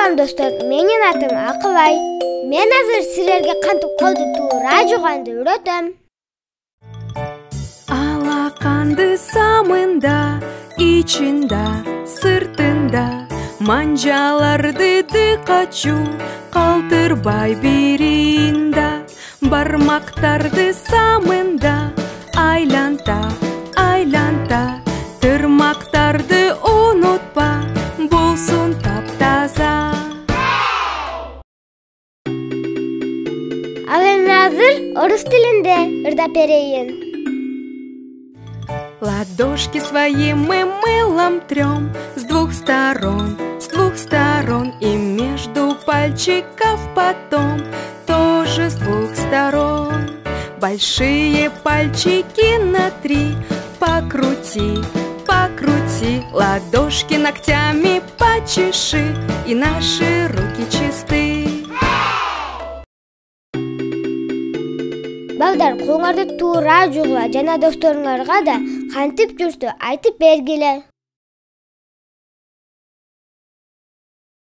салам достор, менин атым Акылай. Мен азыр силерге кантип колду туура жуганды үйрөтөм. Алаканды самында, ичинда, сыртында, манжаларды дыкачу, калтырбай биринда. Бармактарды самында, айланта, айланта, тырмактарды унутпа, болсун таптаза. Ал эми азыр орус тилинде ырдап берейин. Ладошки свои мы мылом трем с двух сторон, и между пальчиков потом тоже с двух сторон. Большие пальчики на 3 покрути, покрути, ладошки ногтями почеши, и наши руки чисты. Балдар, колуңарды туура жугула жана досторуңарга да кантип жүрсү айтып бергиле.